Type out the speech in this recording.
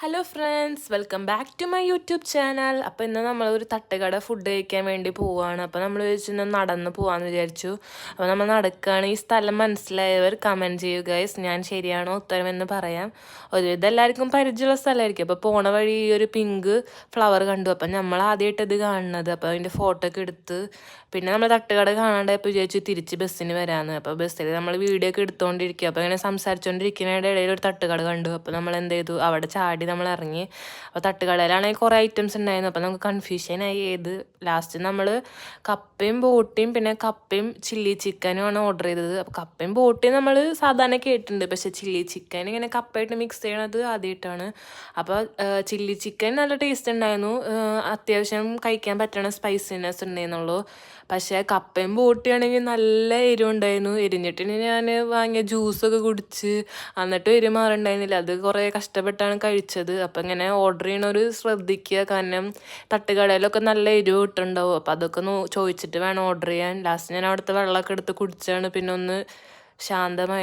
Hello friends, welcome back to my YouTube channel. അപ്പോൾ ഇന്ന് നമ്മളൊരു തട്ടുകട ഫുഡ് കഴിക്കാൻ വേണ്ടി പോവുകയാണ്. അപ്പോൾ നമ്മൾ വിചാരിച്ചു ഇന്ന് നടന്ന് പോകാമെന്ന് വിചാരിച്ചു. അപ്പോൾ നമ്മൾ നടക്കുകയാണ്. ഈ സ്ഥലം മനസ്സിലായവർ കമൻറ്റ് ചെയ്യുക ഗൈസ്, ഞാൻ ശരിയാണോ ഉത്തരമെന്ന് പറയാം. ഒരുവിധം എല്ലാവർക്കും പരിചയമുള്ള സ്ഥലമായിരിക്കും. അപ്പോൾ പോണ വഴി ഈ ഒരു പിങ്ക് ഫ്ലവർ കണ്ടു. അപ്പം നമ്മൾ ആദ്യമായിട്ട് ഇത് കാണുന്നത്. അപ്പോൾ അതിൻ്റെ ഫോട്ടോ ഒക്കെ എടുത്ത് പിന്നെ നമ്മൾ തട്ടുകട കാണാണ്ടായപ്പോൾ വിചാരിച്ചു തിരിച്ച് ബസ്സിന് വരാമെന്ന്. അപ്പോൾ ബസ്സിൽ നമ്മൾ വീഡിയോ ഒക്കെ എടുത്തുകൊണ്ടിരിക്കുക. അപ്പോൾ ഇങ്ങനെ സംസാരിച്ചുകൊണ്ടിരിക്കുന്നതിൻ്റെ ഇടയിൽ ഒരു തട്ടുകട കണ്ടു. അപ്പോൾ നമ്മൾ എന്ത് ചെയ്തു, അവിടെ ചാടി നമ്മൾ ഇറങ്ങി. അപ്പോൾ തട്ടുകടയിലാണെങ്കിൽ കുറേ ഐറ്റംസ് ഉണ്ടായിരുന്നു. അപ്പോൾ നമുക്ക് കൺഫ്യൂഷനായി ലാസ്റ്റ് നമ്മൾ കപ്പയും ബോട്ടിയും പിന്നെ കപ്പയും ചില്ലി ചിക്കനുമാണ് ഓർഡർ ചെയ്തത്. അപ്പോൾ കപ്പയും ബോട്ടിയും നമ്മൾ സാധാരണ കേട്ടിട്ടുണ്ട്, പക്ഷേ ചില്ലി ചിക്കൻ ഇങ്ങനെ കപ്പയായിട്ട് മിക്സ് ചെയ്യണത് ആദ്യമായിട്ടാണ്. അപ്പോൾ ചില്ലി ചിക്കൻ നല്ല ടേസ്റ്റ് ഉണ്ടായിരുന്നു, അത്യാവശ്യം കഴിക്കാൻ പറ്റണ സ്പൈസിനെസ് ഉണ്ടായിരുന്നുള്ളൂ. പക്ഷേ കപ്പയും ബോട്ടിയാണെങ്കിൽ നല്ല എരിവുണ്ടായിരുന്നു. എരിഞ്ഞിട്ട് ഞാൻ വാങ്ങിയ ജ്യൂസൊക്കെ കുടിച്ച് എന്നിട്ട് എരിവ് മാറുണ്ടായിരുന്നില്ല. അത് കുറേ കഷ്ടപ്പെട്ടാണ് കഴിച്ചത്. അപ്പം ഇങ്ങനെ ഓർഡർ ചെയ്യണവർ ശ്രദ്ധിക്കുക, കാരണം തട്ടുകടയിലൊക്കെ നല്ല എരിവ് കിട്ടുന്നുണ്ടാവും. അപ്പം അതൊക്കെ ചോദിച്ചിട്ട് വേണം ഓർഡർ ചെയ്യാൻ. ലാസ്റ്റ് ഞാൻ അവിടുത്തെ വെള്ളമൊക്കെ എടുത്ത് കുടിച്ചാണ് പിന്നെ ഒന്ന് ശാന്തമായി.